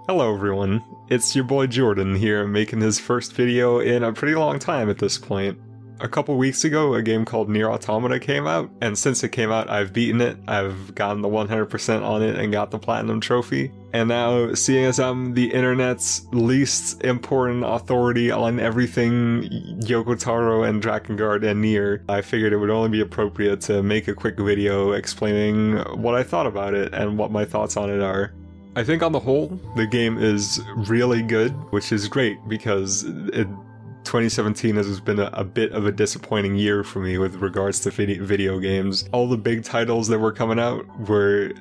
Hello everyone, it's your boy Jordan here making his first video in a pretty long time at this point. A couple weeks ago, a game called NieR Automata came out, and since it came out, I've beaten it, I've gotten the 100% on it and got the Platinum Trophy. And now, seeing as I'm the internet's least important authority on everything Yoko Taro and Drakengard and NieR, I figured it would only be appropriate to make a quick video explaining what I thought about it and what my thoughts on it are. I think on the whole, the game is really good, which is great because 2017 has been a bit of a disappointing year for me with regards to video games. All the big titles that were coming out were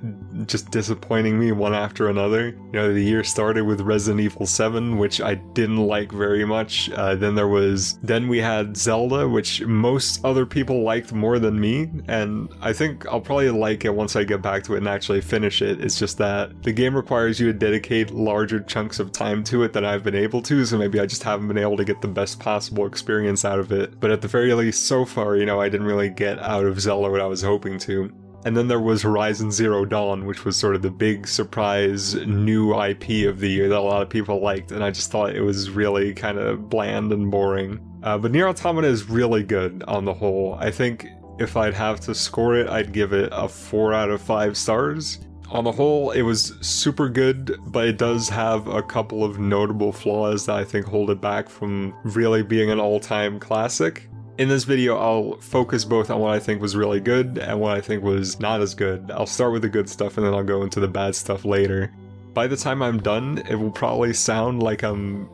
just disappointing me one after another. You know, the year started with Resident Evil 7, which I didn't like very much. Then we had Zelda, which most other people liked more than me, and I think I'll probably like it once I get back to it and actually finish it. It's just that the game requires you to dedicate larger chunks of time to it than I've been able to, so maybe I just haven't been able to get the best possible experience out of it. But at the very least, so far, you know, I didn't really get out of Zelda what I was hoping to. And then there was Horizon Zero Dawn, which was sort of the big surprise new IP of the year that a lot of people liked, and I just thought it was really kind of bland and boring. But NieR Automata is really good on the whole. I think if I'd have to score it, I'd give it a 4 out of 5 stars. On the whole, it was super good, but it does have a couple of notable flaws that I think hold it back from really being an all-time classic. In this video, I'll focus both on what I think was really good and what I think was not as good. I'll start with the good stuff and then I'll go into the bad stuff later. By the time I'm done, it will probably sound like I'm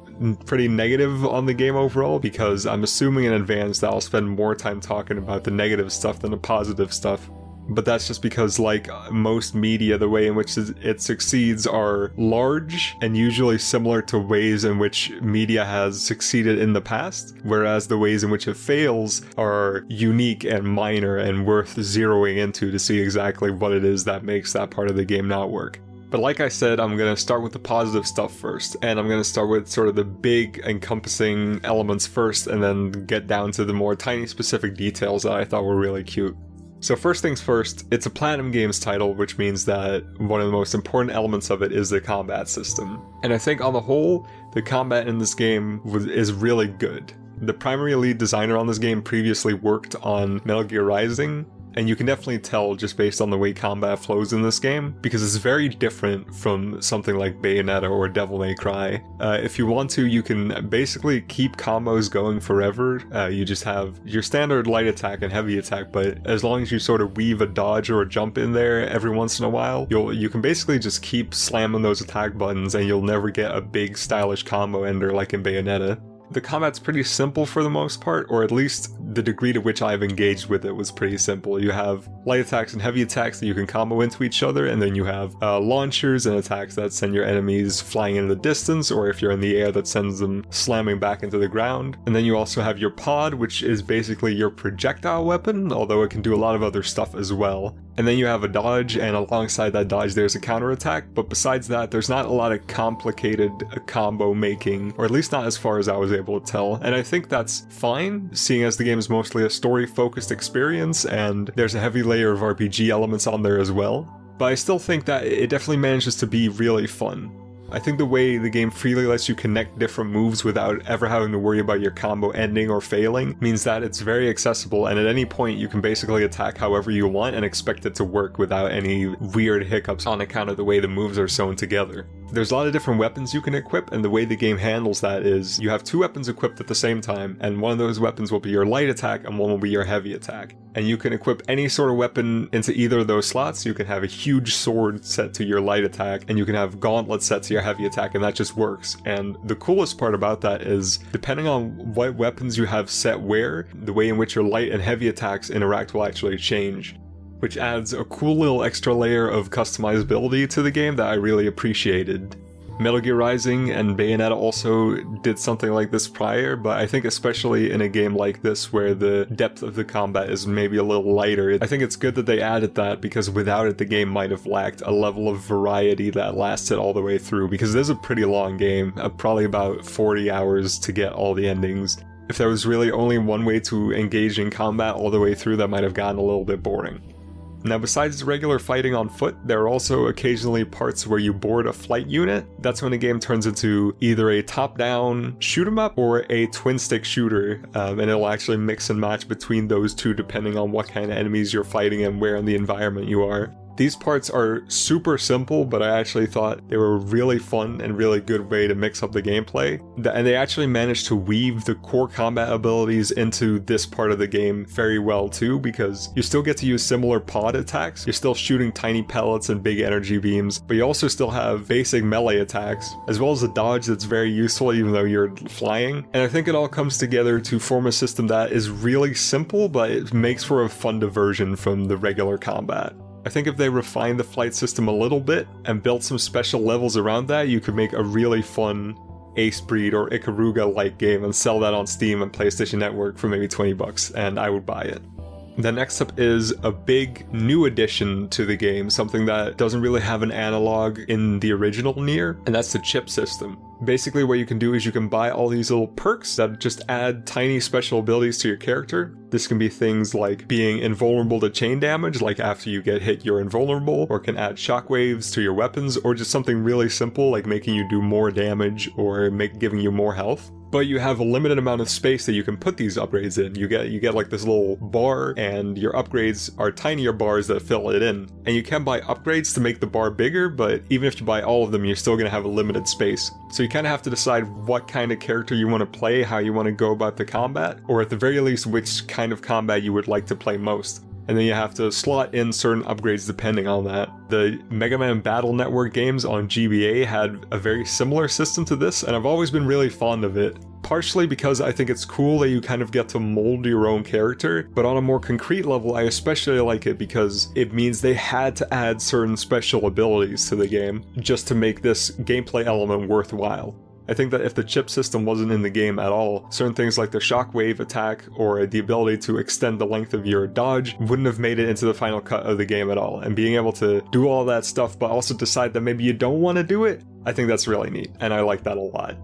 pretty negative on the game overall, because I'm assuming in advance that I'll spend more time talking about the negative stuff than the positive stuff. But that's just because, like most media, the way in which it succeeds are large and usually similar to ways in which media has succeeded in the past, whereas the ways in which it fails are unique and minor and worth zeroing into to see exactly what it is that makes that part of the game not work. But like I said, I'm going to start with the positive stuff first, and I'm going to start with sort of the big encompassing elements first, and then get down to the more tiny specific details that I thought were really cute. So first things first, it's a Platinum Games title, which means that one of the most important elements of it is the combat system. And I think on the whole, the combat in this game is really good. The primary lead designer on this game previously worked on Metal Gear Rising, and you can definitely tell just based on the way combat flows in this game, because it's very different from something like Bayonetta or Devil May Cry. If you want to, you can basically keep combos going forever. You just have your standard light attack and heavy attack, but as long as you sort of weave a dodge or a jump in there every once in a while, you can basically just keep slamming those attack buttons and you'll never get a big stylish combo ender like in Bayonetta. The combat's pretty simple for the most part, or at least the degree to which I've engaged with it was pretty simple. You have light attacks and heavy attacks that you can combo into each other, and then you have launchers and attacks that send your enemies flying into the distance, or if you're in the air that sends them slamming back into the ground. And then you also have your pod, which is basically your projectile weapon, although it can do a lot of other stuff as well. And then you have a dodge, and alongside that dodge there's a counterattack, but besides that there's not a lot of complicated combo making, or at least not as far as I was able to tell. And I think that's fine, seeing as the game is mostly a story-focused experience, and there's a heavy layer of RPG elements on there as well. But I still think that it definitely manages to be really fun. I think the way the game freely lets you connect different moves without ever having to worry about your combo ending or failing means that it's very accessible, and at any point you can basically attack however you want and expect it to work without any weird hiccups on account of the way the moves are sewn together. There's a lot of different weapons you can equip, and the way the game handles that is you have 2 weapons equipped at the same time, and one of those weapons will be your light attack and one will be your heavy attack. And you can equip any sort of weapon into either of those slots. You can have a huge sword set to your light attack, and you can have gauntlets set to your heavy attack, and that just works. And the coolest part about that is, depending on what weapons you have set where, the way in which your light and heavy attacks interact will actually change, which adds a cool little extra layer of customizability to the game that I really appreciated. Metal Gear Rising and Bayonetta also did something like this prior, but I think especially in a game like this where the depth of the combat is maybe a little lighter, I think it's good that they added that, because without it the game might have lacked a level of variety that lasted all the way through, because it is a pretty long game, probably about 40 hours to get all the endings. If there was really only one way to engage in combat all the way through, that might have gotten a little bit boring. Now, besides the regular fighting on foot, there are also occasionally parts where you board a flight unit. That's when the game turns into either a top-down shoot-'em-up or a twin-stick shooter, and it'll actually mix and match between those two depending on what kind of enemies you're fighting and where in the environment you are. These parts are super simple, but I actually thought they were a really fun and really good way to mix up the gameplay. And they actually managed to weave the core combat abilities into this part of the game very well too, because you still get to use similar pod attacks. You're still shooting tiny pellets and big energy beams, but you also still have basic melee attacks, as well as a dodge that's very useful even though you're flying. And I think it all comes together to form a system that is really simple, but it makes for a fun diversion from the regular combat. I think if they refined the flight system a little bit and built some special levels around that, you could make a really fun Ace Breed or Ikaruga-like game and sell that on Steam and PlayStation Network for maybe 20 bucks, and I would buy it. The next up is a big new addition to the game, something that doesn't really have an analog in the original NieR, and that's the chip system. Basically what you can do is you can buy all these little perks that just add tiny special abilities to your character. This can be things like being invulnerable to chain damage, like after you get hit you're invulnerable, or can add shockwaves to your weapons, or just something really simple like making you do more damage or giving you more health. But you have a limited amount of space that you can put these upgrades in. You get like this little bar, and your upgrades are tinier bars that fill it in. And you can buy upgrades to make the bar bigger, but even if you buy all of them, you're still going to have a limited space. So you kind of have to decide what kind of character you want to play, how you want to go about the combat, or at the very least which kind of combat you would like to play most. And then you have to slot in certain upgrades depending on that. The Mega Man Battle Network games on GBA had a very similar system to this, and I've always been really fond of it. Partially because I think it's cool that you kind of get to mold your own character, but on a more concrete level I especially like it because it means they had to add certain special abilities to the game just to make this gameplay element worthwhile. I think that if the chip system wasn't in the game at all, certain things like the shockwave attack or the ability to extend the length of your dodge wouldn't have made it into the final cut of the game at all. And being able to do all that stuff but also decide that maybe you don't want to do it, I think that's really neat, and I like that a lot.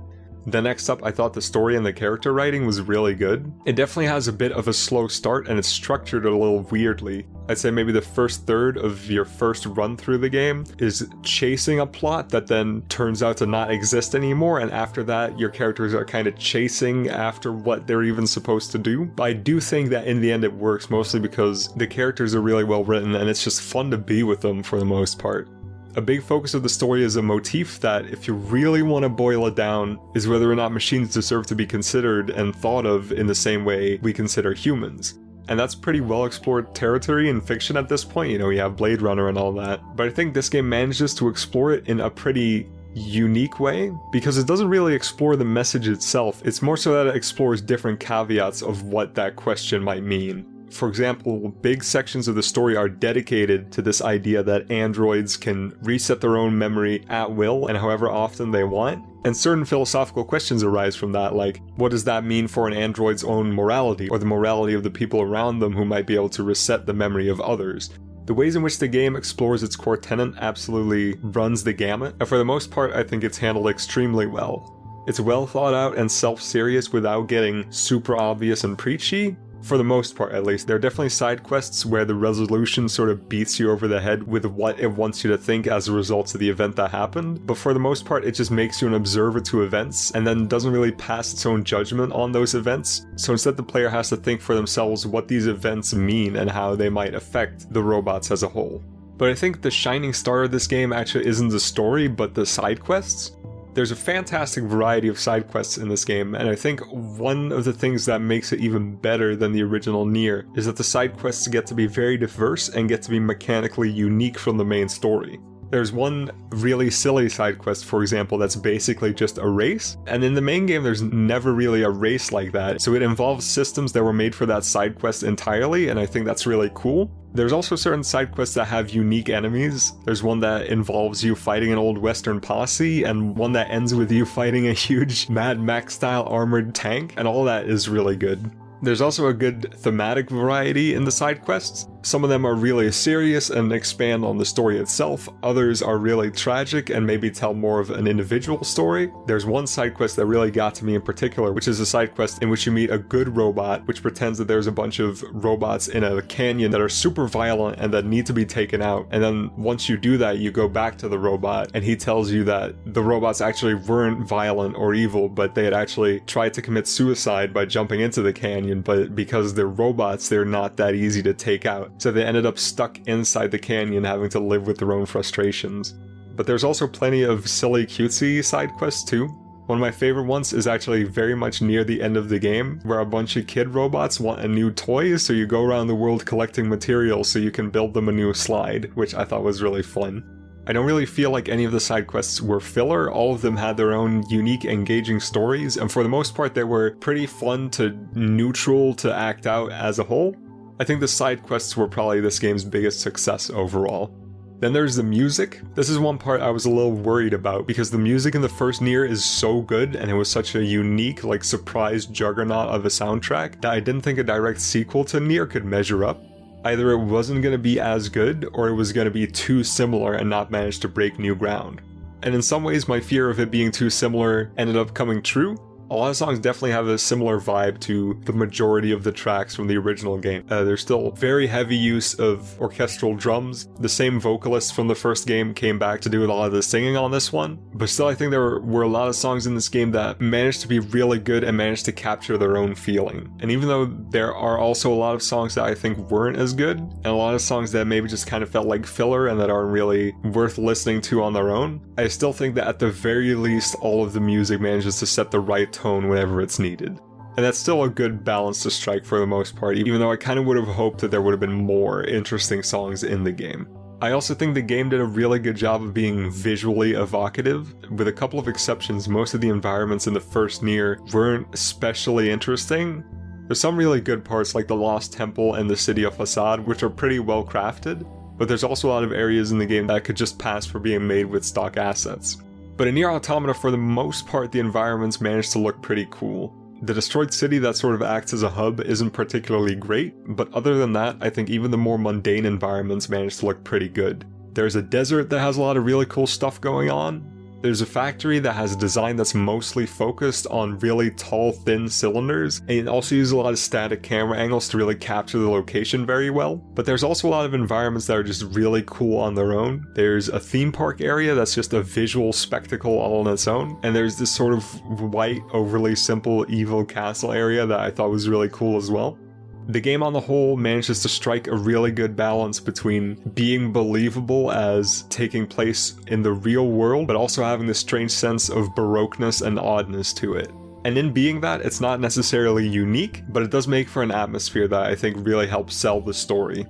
Then next up, I thought the story and the character writing was really good. It definitely has a bit of a slow start and it's structured a little weirdly. I'd say maybe the first third of your first run through the game is chasing a plot that then turns out to not exist anymore, and after that your characters are kind of chasing after what they're even supposed to do. But I do think that in the end it works, mostly because the characters are really well written and it's just fun to be with them for the most part. A big focus of the story is a motif that, if you really want to boil it down, is whether or not machines deserve to be considered and thought of in the same way we consider humans. And that's pretty well explored territory in fiction at this point, you know, you have Blade Runner and all that. But I think this game manages to explore it in a pretty unique way, because it doesn't really explore the message itself, it's more so that it explores different caveats of what that question might mean. For example, big sections of the story are dedicated to this idea that androids can reset their own memory at will and however often they want. And certain philosophical questions arise from that, like, what does that mean for an android's own morality, or the morality of the people around them who might be able to reset the memory of others? The ways in which the game explores its core tenet absolutely runs the gamut, and for the most part I think it's handled extremely well. It's well thought out and self-serious without getting super obvious and preachy. For the most part, at least. There are definitely side quests where the resolution sort of beats you over the head with what it wants you to think as a result of the event that happened, but for the most part it just makes you an observer to events and then doesn't really pass its own judgment on those events. So instead the player has to think for themselves what these events mean and how they might affect the robots as a whole. But I think the shining star of this game actually isn't the story, but the side quests. There's a fantastic variety of side quests in this game, and I think one of the things that makes it even better than the original NieR is that the side quests get to be very diverse and get to be mechanically unique from the main story. There's one really silly side quest, for example, that's basically just a race, and in the main game there's never really a race like that, so it involves systems that were made for that side quest entirely, and I think that's really cool. There's also certain side quests that have unique enemies. There's one that involves you fighting an old western posse, and one that ends with you fighting a huge Mad Max style armored tank, and all that is really good. There's also a good thematic variety in the side quests. Some of them are really serious and expand on the story itself, others are really tragic and maybe tell more of an individual story. There's one side quest that really got to me in particular, which is a side quest in which you meet a good robot which pretends that there's a bunch of robots in a canyon that are super violent and that need to be taken out, and then once you do that you go back to the robot and he tells you that the robots actually weren't violent or evil, but they had actually tried to commit suicide by jumping into the canyon, but because they're robots they're not that easy to take out. So they ended up stuck inside the canyon having to live with their own frustrations. But there's also plenty of silly cutesy side quests too. One of my favorite ones is actually very much near the end of the game, where a bunch of kid robots want a new toy, so you go around the world collecting materials so you can build them a new slide, which I thought was really fun. I don't really feel like any of the side quests were filler. All of them had their own unique, engaging stories, and for the most part they were pretty fun to neutral to act out as a whole. I think the side quests were probably this game's biggest success overall. Then there's the music. This is one part I was a little worried about, because the music in the first NieR is so good and it was such a unique, like, surprise juggernaut of a soundtrack that I didn't think a direct sequel to NieR could measure up. Either it wasn't going to be as good, or it was going to be too similar and not manage to break new ground. And in some ways my fear of it being too similar ended up coming true. A lot of songs definitely have a similar vibe to the majority of the tracks from the original game. There's still very heavy use of orchestral drums. The same vocalists from the first game came back to do a lot of the singing on this one, but still I think there were a lot of songs in this game that managed to be really good and managed to capture their own feeling. And even though there are also a lot of songs that I think weren't as good, and a lot of songs that maybe just kind of felt like filler and that aren't really worth listening to on their own, I still think that at the very least all of the music manages to set the right tone whenever it's needed. And that's still a good balance to strike for the most part, even though I kind of would have hoped that there would have been more interesting songs in the game. I also think the game did a really good job of being visually evocative. With a couple of exceptions, most of the environments in the first NieR weren't especially interesting. There's some really good parts like the Lost Temple and the City of Facade, which are pretty well crafted, but there's also a lot of areas in the game that could just pass for being made with stock assets. But in NieR Automata, for the most part, the environments managed to look pretty cool. The destroyed city that sort of acts as a hub isn't particularly great, but other than that, I think even the more mundane environments managed to look pretty good. There's a desert that has a lot of really cool stuff going on. There's a factory that has a design that's mostly focused on really tall, thin cylinders, and it also uses a lot of static camera angles to really capture the location very well. But there's also a lot of environments that are just really cool on their own. There's a theme park area that's just a visual spectacle all on its own, and there's this sort of white, overly simple, evil castle area that I thought was really cool as well. The game on the whole manages to strike a really good balance between being believable as taking place in the real world, but also having this strange sense of baroqueness and oddness to it. And in being that, it's not necessarily unique, but it does make for an atmosphere that I think really helps sell the story.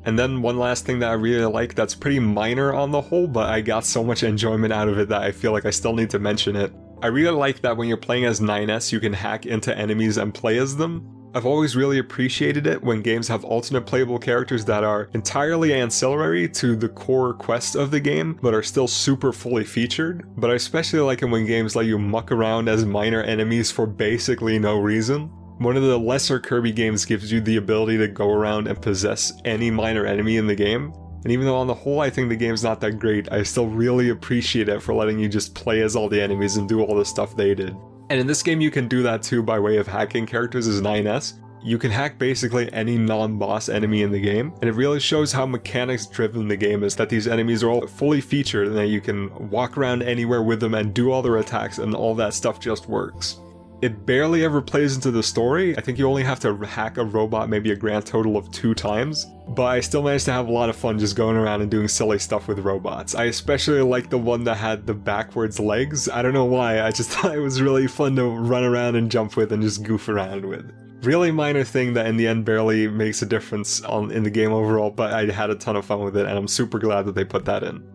And then one last thing that I really like that's pretty minor on the whole, but I got so much enjoyment out of it that I feel like I still need to mention it. I really like that when you're playing as 9S, you can hack into enemies and play as them. I've always really appreciated it when games have alternate playable characters that are entirely ancillary to the core quest of the game, but are still super fully featured. But I especially like it when games let you muck around as minor enemies for basically no reason. One of the lesser Kirby games gives you the ability to go around and possess any minor enemy in the game. And even though on the whole I think the game's not that great, I still really appreciate it for letting you just play as all the enemies and do all the stuff they did. And in this game you can do that too by way of hacking characters as 9S. You can hack basically any non-boss enemy in the game, and it really shows how mechanics driven the game is, that these enemies are all fully featured and that you can walk around anywhere with them and do all their attacks and all that stuff just works. It barely ever plays into the story. I think you only have to hack a robot maybe a grand total of 2 times, but I still managed to have a lot of fun just going around and doing silly stuff with robots. I especially like the one that had the backwards legs. I don't know why, I just thought it was really fun to run around and jump with and just goof around with. Really minor thing that in the end barely makes a difference in the game overall, but I had a ton of fun with it and I'm super glad that they put that in.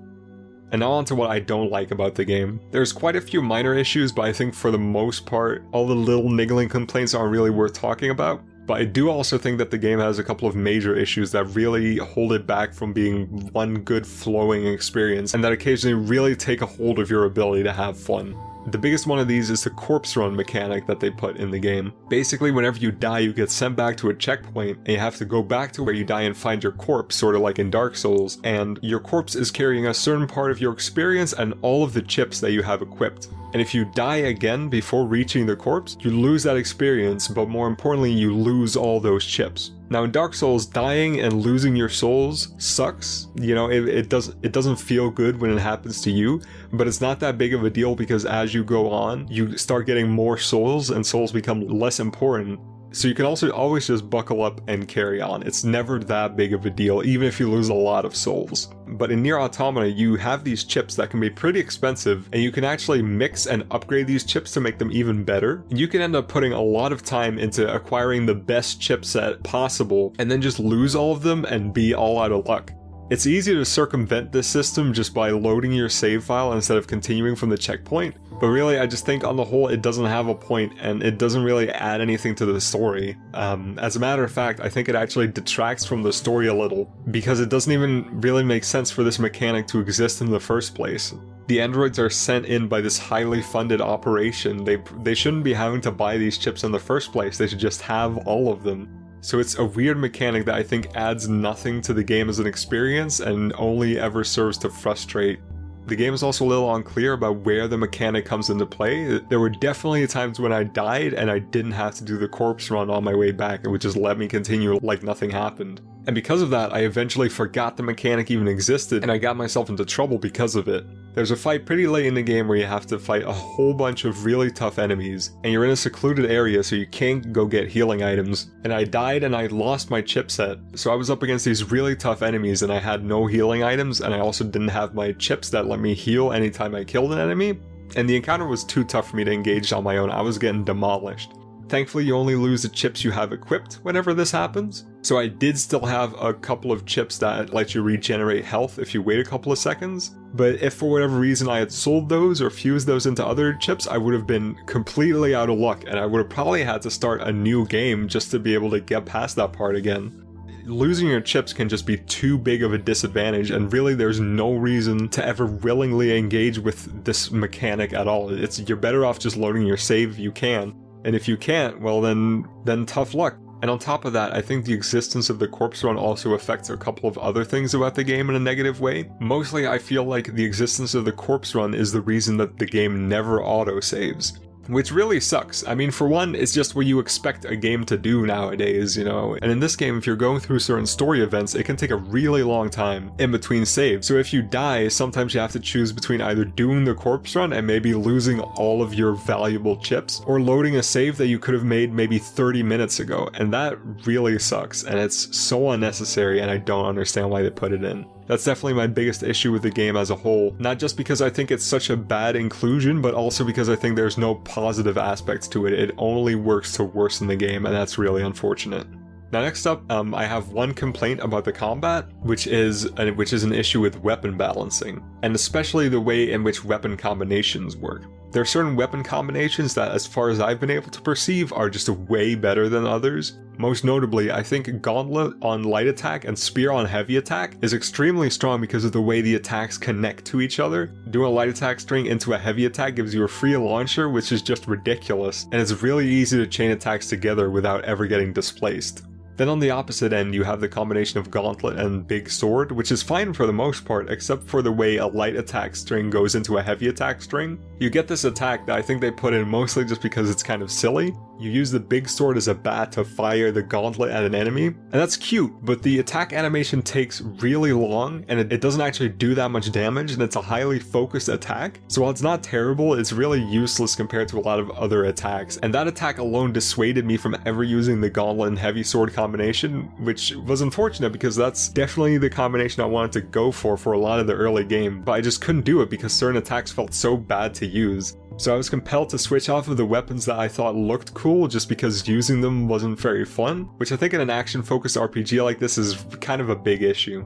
And now on to what I don't like about the game. There's quite a few minor issues, but I think for the most part, all the little niggling complaints aren't really worth talking about. But I do also think that the game has a couple of major issues that really hold it back from being one good flowing experience, and that occasionally really take a hold of your ability to have fun. The biggest one of these is the corpse run mechanic that they put in the game. Basically, whenever you die, you get sent back to a checkpoint, and you have to go back to where you die and find your corpse, sort of like in Dark Souls, and your corpse is carrying a certain part of your experience and all of the chips that you have equipped. And if you die again before reaching the corpse, you lose that experience, but more importantly, you lose all those chips. Now in Dark Souls, dying and losing your souls sucks. You know, it doesn't feel good when it happens to you, but it's not that big of a deal because as you go on, you start getting more souls and souls become less important. So you can also always just buckle up and carry on. It's never that big of a deal, even if you lose a lot of souls. But in NieR Automata, you have these chips that can be pretty expensive, and you can actually mix and upgrade these chips to make them even better. And you can end up putting a lot of time into acquiring the best chipset possible, and then just lose all of them and be all out of luck. It's easy to circumvent this system just by loading your save file instead of continuing from the checkpoint, but really I just think on the whole it doesn't have a point and it doesn't really add anything to the story. As a matter of fact, I think it actually detracts from the story a little, because it doesn't even really make sense for this mechanic to exist in the first place. The androids are sent in by this highly funded operation. They shouldn't be having to buy these chips in the first place, they should just have all of them. So it's a weird mechanic that I think adds nothing to the game as an experience and only ever serves to frustrate. The game is also a little unclear about where the mechanic comes into play. There were definitely times when I died and I didn't have to do the corpse run on my way back, it would just let me continue like nothing happened. And because of that, I eventually forgot the mechanic even existed and I got myself into trouble because of it. There's a fight pretty late in the game where you have to fight a whole bunch of really tough enemies, and you're in a secluded area so you can't go get healing items. And I died and I lost my chipset, so I was up against these really tough enemies and I had no healing items, and I also didn't have my chips that let me heal anytime I killed an enemy. And the encounter was too tough for me to engage on my own, I was getting demolished. Thankfully, you only lose the chips you have equipped whenever this happens. So I did still have a couple of chips that let you regenerate health if you wait a couple of seconds. But if for whatever reason I had sold those or fused those into other chips, I would have been completely out of luck and I would have probably had to start a new game just to be able to get past that part again. Losing your chips can just be too big of a disadvantage, and really there's no reason to ever willingly engage with this mechanic at all. You're better off just loading your save if you can. And if you can't, well then tough luck. And on top of that, I think the existence of the corpse run also affects a couple of other things about the game in a negative way. Mostly I feel like the existence of the corpse run is the reason that the game never autosaves. Which really sucks. I mean, for one, it's just what you expect a game to do nowadays, you know? And in this game, if you're going through certain story events, it can take a really long time in between saves. So if you die, sometimes you have to choose between either doing the corpse run and maybe losing all of your valuable chips, or loading a save that you could have made maybe 30 minutes ago. And that really sucks, and it's so unnecessary, and I don't understand why they put it in. That's definitely my biggest issue with the game as a whole, not just because I think it's such a bad inclusion, but also because I think there's no positive aspects to it. It only works to worsen the game, and that's really unfortunate. Now next up, I have one complaint about the combat, which is an issue with weapon balancing, and especially the way in which weapon combinations work. There are certain weapon combinations that, as far as I've been able to perceive, are just way better than others. Most notably, I think Gauntlet on light attack and Spear on heavy attack is extremely strong because of the way the attacks connect to each other. Doing a light attack string into a heavy attack gives you a free launcher, which is just ridiculous, and it's really easy to chain attacks together without ever getting displaced. Then on the opposite end, you have the combination of Gauntlet and Big Sword, which is fine for the most part, except for the way a light attack string goes into a heavy attack string. You get this attack that I think they put in mostly just because it's kind of silly. You use the Big Sword as a bat to fire the Gauntlet at an enemy, and that's cute, but the attack animation takes really long, and it doesn't actually do that much damage, and it's a highly focused attack. So while it's not terrible, it's really useless compared to a lot of other attacks, and that attack alone dissuaded me from ever using the Gauntlet and Heavy Sword combination, which was unfortunate because that's definitely the combination I wanted to go for a lot of the early game, but I just couldn't do it because certain attacks felt so bad to use. So I was compelled to switch off of the weapons that I thought looked cool just because using them wasn't very fun, which I think in an action-focused RPG like this is kind of a big issue.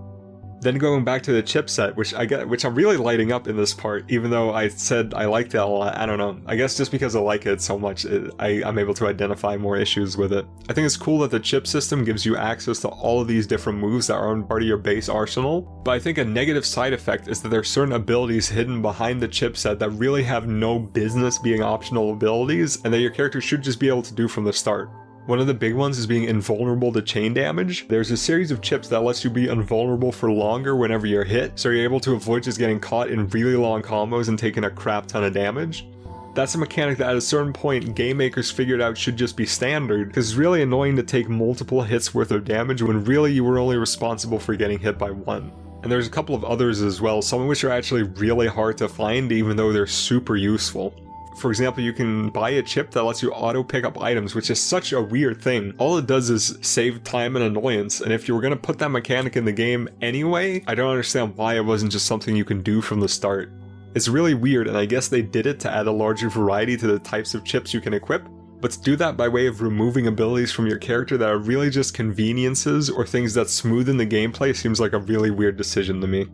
Then going back to the chipset, which I'm really lighting up in this part, even though I said I liked it a lot. I don't know. I guess just because I like it so much, I'm able to identify more issues with it. I think it's cool that the chip system gives you access to all of these different moves that aren't part of your base arsenal, but I think a negative side effect is that there are certain abilities hidden behind the chipset that really have no business being optional abilities, and that your character should just be able to do from the start. One of the big ones is being invulnerable to chain damage. There's a series of chips that lets you be invulnerable for longer whenever you're hit, so you're able to avoid just getting caught in really long combos and taking a crap ton of damage. That's a mechanic that at a certain point game makers figured out should just be standard, because it's really annoying to take multiple hits worth of damage when really you were only responsible for getting hit by one. And there's a couple of others as well, some of which are actually really hard to find even though they're super useful. For example, you can buy a chip that lets you auto pick up items, which is such a weird thing. All it does is save time and annoyance, and if you were going to put that mechanic in the game anyway, I don't understand why it wasn't just something you can do from the start. It's really weird, and I guess they did it to add a larger variety to the types of chips you can equip, but to do that by way of removing abilities from your character that are really just conveniences or things that smoothen the gameplay seems like a really weird decision to me.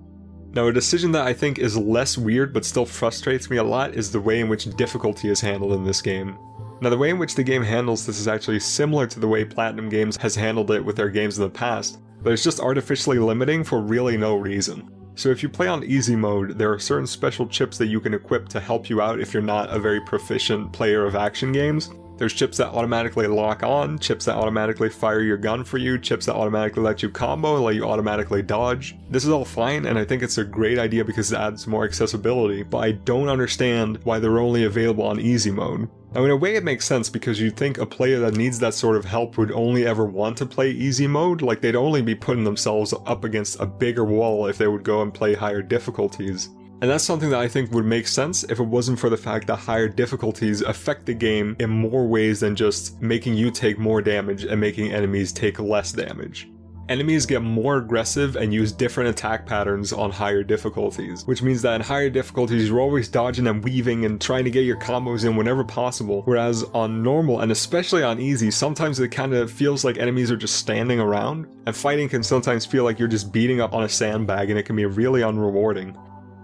Now, a decision that I think is less weird but still frustrates me a lot is the way in which difficulty is handled in this game. Now, the way in which the game handles this is actually similar to the way Platinum Games has handled it with their games in the past, but it's just artificially limiting for really no reason. So if you play on easy mode, there are certain special chips that you can equip to help you out if you're not a very proficient player of action games. There's chips that automatically lock on, chips that automatically fire your gun for you, chips that automatically let you combo and let you automatically dodge. This is all fine, and I think it's a great idea because it adds more accessibility, but I don't understand why they're only available on easy mode. Now, in a way it makes sense because you'd think a player that needs that sort of help would only ever want to play easy mode, like they'd only be putting themselves up against a bigger wall if they would go and play higher difficulties. And that's something that I think would make sense if it wasn't for the fact that higher difficulties affect the game in more ways than just making you take more damage and making enemies take less damage. Enemies get more aggressive and use different attack patterns on higher difficulties, which means that in higher difficulties you're always dodging and weaving and trying to get your combos in whenever possible, whereas on normal and especially on easy, sometimes it kind of feels like enemies are just standing around, and fighting can sometimes feel like you're just beating up on a sandbag, and it can be really unrewarding.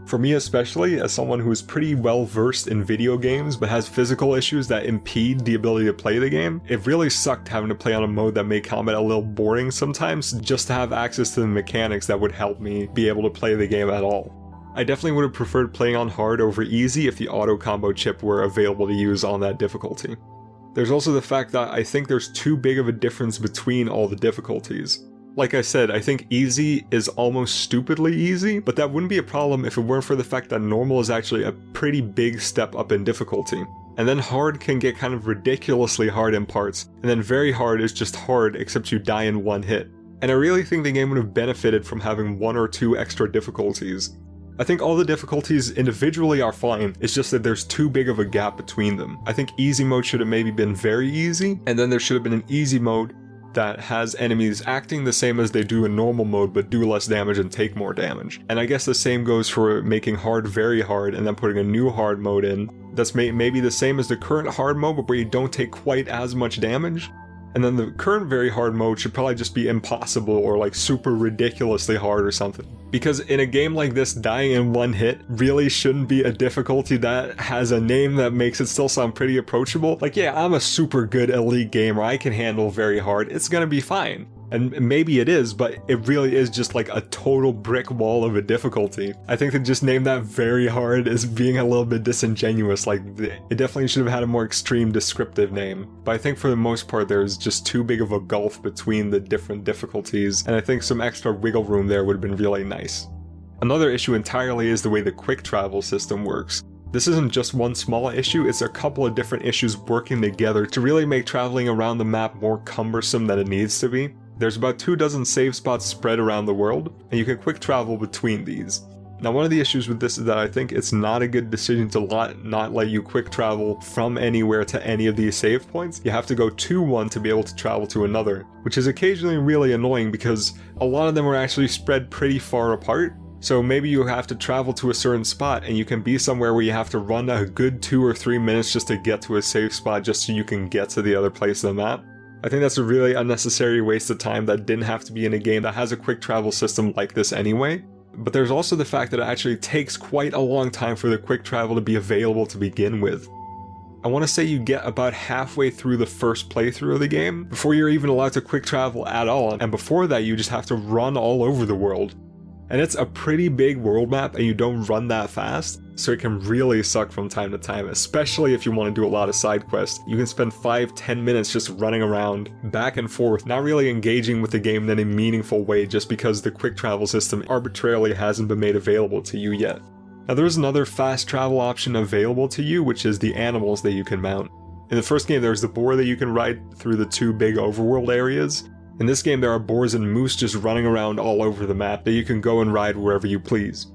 For me especially, as someone who is pretty well versed in video games but has physical issues that impede the ability to play the game, it really sucked having to play on a mode that made combat a little boring sometimes just to have access to the mechanics that would help me be able to play the game at all. I definitely would have preferred playing on hard over easy if the auto combo chip were available to use on that difficulty. There's also the fact that I think there's too big of a difference between all the difficulties. Like I said, I think easy is almost stupidly easy, but that wouldn't be a problem if it weren't for the fact that normal is actually a pretty big step up in difficulty. And then hard can get kind of ridiculously hard in parts, and then very hard is just hard except you die in one hit. And I really think the game would have benefited from having one or two extra difficulties. I think all the difficulties individually are fine, it's just that there's too big of a gap between them. I think easy mode should have maybe been very easy, and then there should have been an easy mode that has enemies acting the same as they do in normal mode but do less damage and take more damage. And I guess the same goes for making hard very hard and then putting a new hard mode in that's maybe the same as the current hard mode but where you don't take quite as much damage. And then the current very hard mode should probably just be impossible or like super ridiculously hard or something. Because in a game like this, dying in one hit really shouldn't be a difficulty that has a name that makes it still sound pretty approachable. Like, yeah, I'm a super good elite gamer, I can handle very hard, it's gonna be fine. And maybe it is, but it really is just like a total brick wall of a difficulty. I think to just name that very hard is being a little bit disingenuous. Like, it definitely should have had a more extreme descriptive name. But I think for the most part there's just too big of a gulf between the different difficulties, and I think some extra wiggle room there would have been really nice. Another issue entirely is the way the quick travel system works. This isn't just one small issue, it's a couple of different issues working together to really make traveling around the map more cumbersome than it needs to be. There's about 24 save spots spread around the world, and you can quick travel between these. Now, one of the issues with this is that I think it's not a good decision to not let you quick travel from anywhere to any of these save points. You have to go to one to be able to travel to another, which is occasionally really annoying because a lot of them are actually spread pretty far apart. So maybe you have to travel to a certain spot and you can be somewhere where you have to run a good 2 or 3 minutes just to get to a safe spot just so you can get to the other place on the map. I think that's a really unnecessary waste of time that didn't have to be in a game that has a quick travel system like this anyway. But there's also the fact that it actually takes quite a long time for the quick travel to be available to begin with. I want to say you get about halfway through the first playthrough of the game before you're even allowed to quick travel at all, and before that you just have to run all over the world. And it's a pretty big world map and you don't run that fast, so it can really suck from time to time, especially if you want to do a lot of side quests. You can spend 5-10 minutes just running around, back and forth, not really engaging with the game in any meaningful way just because the quick travel system arbitrarily hasn't been made available to you yet. Now there's another fast travel option available to you, which is the animals that you can mount. In the first game there's the boar that you can ride through the 2 big overworld areas. In this game there are boars and moose just running around all over the map that you can go and ride wherever you please.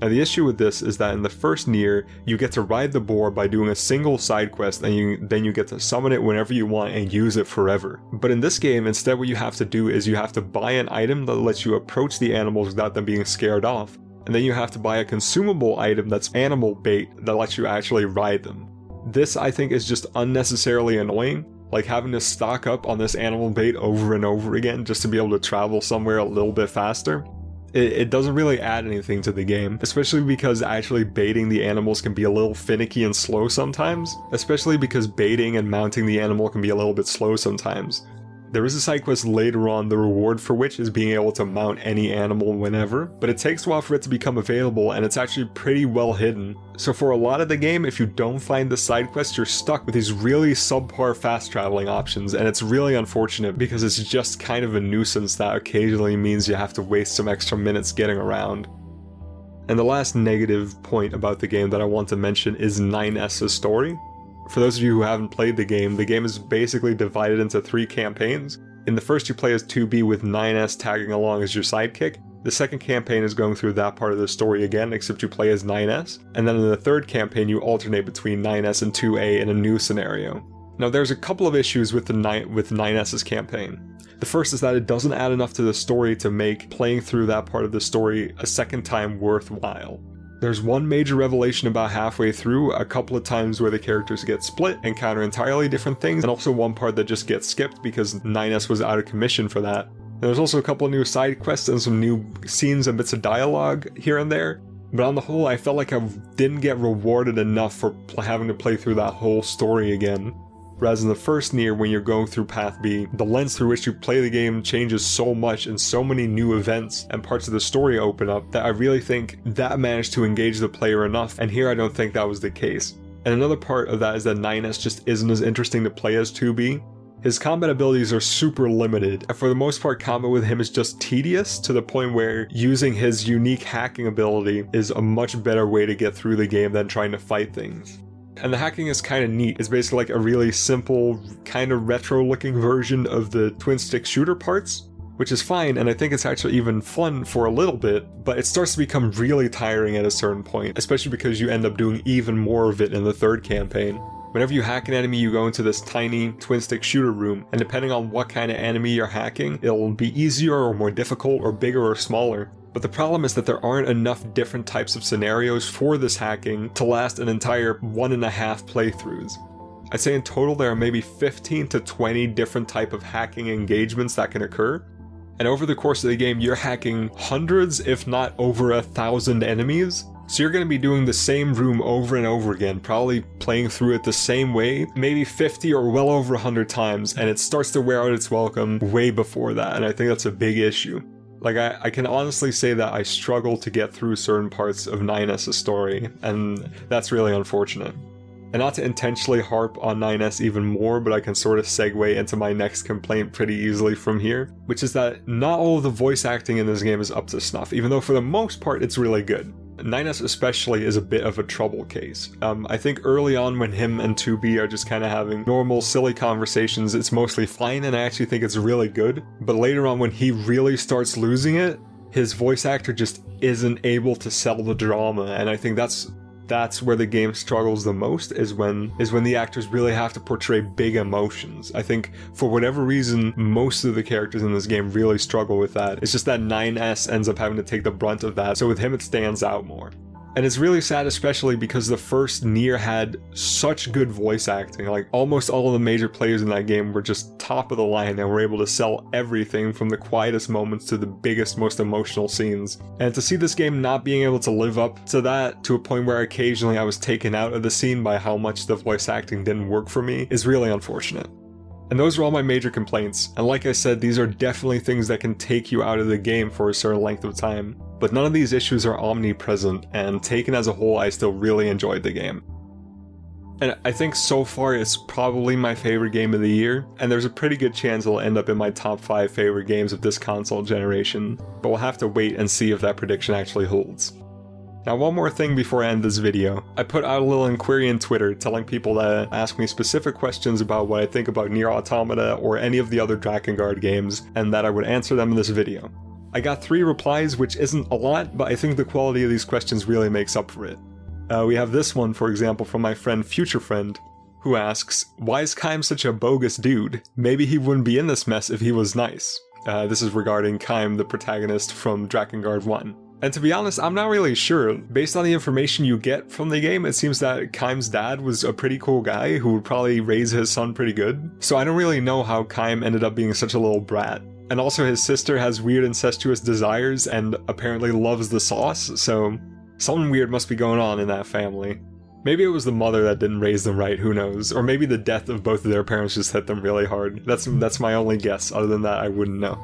Now the issue with this is that in the first NieR, you get to ride the boar by doing a single side quest and then you get to summon it whenever you want and use it forever. But in this game, instead what you have to do is you have to buy an item that lets you approach the animals without them being scared off. And then you have to buy a consumable item that's animal bait that lets you actually ride them. This I think is just unnecessarily annoying. Like having to stock up on this animal bait over and over again just to be able to travel somewhere a little bit faster. It doesn't really add anything to the game, especially because actually baiting the animals can be a little finicky and slow sometimes, especially because baiting and mounting the animal can be a little bit slow sometimes. There is a side quest later on, the reward for which is being able to mount any animal whenever, but it takes a while for it to become available and it's actually pretty well hidden. So for a lot of the game, if you don't find the side quest, you're stuck with these really subpar fast traveling options, and it's really unfortunate because it's just kind of a nuisance that occasionally means you have to waste some extra minutes getting around. And the last negative point about the game that I want to mention is NieR's story. For those of you who haven't played the game is basically divided into 3 campaigns. In the first you play as 2B with NieR tagging along as your sidekick. The second campaign is going through that part of the story again, except you play as NieR. And then in the third campaign you alternate between NieR and 2A in a new scenario. Now there's a couple of issues with NieR's campaign. The first is that it doesn't add enough to the story to make playing through that part of the story a second time worthwhile. There's one major revelation about halfway through, a couple of times where the characters get split, encounter entirely different things, and also one part that just gets skipped because NieR was out of commission for that. And there's also a couple of new side quests and some new scenes and bits of dialogue here and there, but on the whole I felt like I didn't get rewarded enough for having to play through that whole story again. Whereas in the first NieR, when you're going through Path B, the lens through which you play the game changes so much and so many new events and parts of the story open up that I really think that managed to engage the player enough, and here I don't think that was the case. And another part of that is that NieR just isn't as interesting to play as 2B. His combat abilities are super limited, and for the most part combat with him is just tedious to the point where using his unique hacking ability is a much better way to get through the game than trying to fight things. And the hacking is kind of neat. It's basically like a really simple, kind of retro looking version of the twin stick shooter parts, which is fine, and I think it's actually even fun for a little bit, but it starts to become really tiring at a certain point, especially because you end up doing even more of it in the third campaign. Whenever you hack an enemy, you go into this tiny twin stick shooter room, and depending on what kind of enemy you're hacking, it'll be easier or more difficult or bigger or smaller. But the problem is that there aren't enough different types of scenarios for this hacking to last an entire 1.5 playthroughs. I'd say in total there are maybe 15 to 20 different type of hacking engagements that can occur. And over the course of the game, you're hacking hundreds, if not over 1,000 enemies. So you're going to be doing the same room over and over again, probably playing through it the same way, maybe 50 or well over 100 times, and it starts to wear out its welcome way before that, and I think that's a big issue. Like, I can honestly say that I struggle to get through certain parts of NieR's story, and that's really unfortunate. And not to intentionally harp on NieR even more, but I can sort of segue into my next complaint pretty easily from here, which is that not all of the voice acting in this game is up to snuff, even though for the most part it's really good. NieR especially is a bit of a trouble case. I think early on when him and 2B are just kind of having normal silly conversations, it's mostly fine and I actually think it's really good. But later on when he really starts losing it, his voice actor just isn't able to sell the drama, and I think that's where the game struggles the most, is when the actors really have to portray big emotions. I think for whatever reason, most of the characters in this game really struggle with that. It's just that NieR ends up having to take the brunt of that, so with him it stands out more. And it's really sad, especially because the first NieR had such good voice acting. Like, almost all of the major players in that game were just top of the line and were able to sell everything from the quietest moments to the biggest, most emotional scenes. And to see this game not being able to live up to that, to a point where occasionally I was taken out of the scene by how much the voice acting didn't work for me, is really unfortunate. And those are all my major complaints, and like I said, these are definitely things that can take you out of the game for a certain length of time, but none of these issues are omnipresent, and taken as a whole, I still really enjoyed the game. And I think so far it's probably my favorite game of the year, and there's a pretty good chance it'll end up in my top 5 favorite games of this console generation, but we'll have to wait and see if that prediction actually holds. Now, one more thing before I end this video. I put out a little inquiry on Twitter telling people to ask me specific questions about what I think about NieR Automata or any of the other Drakengard games, and that I would answer them in this video. I got 3 replies, which isn't a lot, but I think the quality of these questions really makes up for it. We have this one, for example, from my friend Future Friend, who asks, "Why is Kaim such a bogus dude? Maybe he wouldn't be in this mess if he was nice." This is regarding Kaim, the protagonist from Drakengard 1. And to be honest, I'm not really sure. Based on the information you get from the game, it seems that Kaim's dad was a pretty cool guy who would probably raise his son pretty good. So I don't really know how Kaim ended up being such a little brat. And also his sister has weird incestuous desires and apparently loves the sauce, so something weird must be going on in that family. Maybe it was the mother that didn't raise them right, who knows? Or maybe the death of both of their parents just hit them really hard. That's my only guess, other than that I wouldn't know.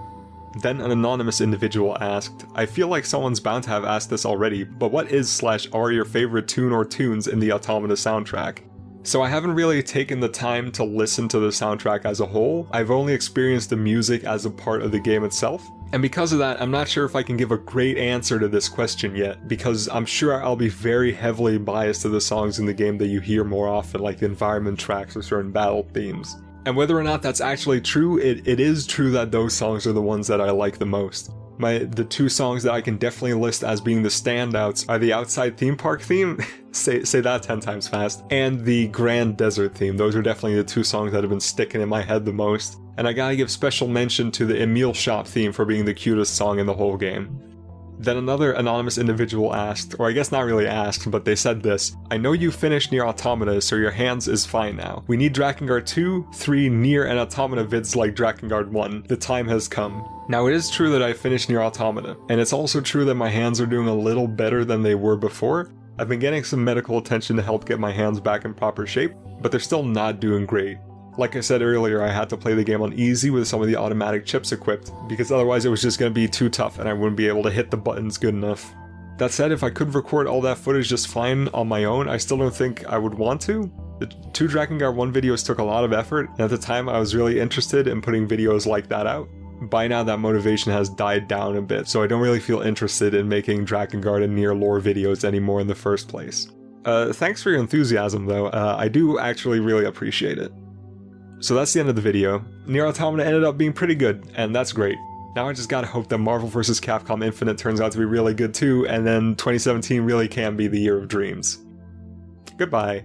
Then an anonymous individual asked, "I feel like someone's bound to have asked this already, but what is/are your favorite tune or tunes in the Automata soundtrack?" So I haven't really taken the time to listen to the soundtrack as a whole. I've only experienced the music as a part of the game itself. And because of that, I'm not sure if I can give a great answer to this question yet, because I'm sure I'll be very heavily biased to the songs in the game that you hear more often, like the environment tracks or certain battle themes. And whether or not that's actually true, it is true that those songs are the ones that I like the most. The 2 songs that I can definitely list as being the standouts are the Outside Theme Park theme, say that 10 times fast, and the Grand Desert theme. Those are definitely the 2 songs that have been sticking in my head the most. And I gotta give special mention to the Emil Shop theme for being the cutest song in the whole game. Then another anonymous individual asked, or I guess not really asked, but they said this, "I know you finished NieR Automata, so your hands is fine now. We need Drakengard 2, 3, NieR, and Automata vids like Drakengard 1. The time has come." Now, it is true that I finished NieR Automata, and it's also true that my hands are doing a little better than they were before. I've been getting some medical attention to help get my hands back in proper shape, but they're still not doing great. Like I said earlier, I had to play the game on easy with some of the automatic chips equipped, because otherwise it was just going to be too tough and I wouldn't be able to hit the buttons good enough. That said, if I could record all that footage just fine on my own, I still don't think I would want to. The 2 Drakengard 1 videos took a lot of effort, and at the time I was really interested in putting videos like that out. By now that motivation has died down a bit, so I don't really feel interested in making Drakengard and NieR lore videos anymore in the first place. Thanks for your enthusiasm though, I do actually really appreciate it. So that's the end of the video. NieR Automata ended up being pretty good, and that's great. Now I just gotta hope that Marvel vs. Capcom Infinite turns out to be really good too, and then 2017 really can be the year of dreams. Goodbye.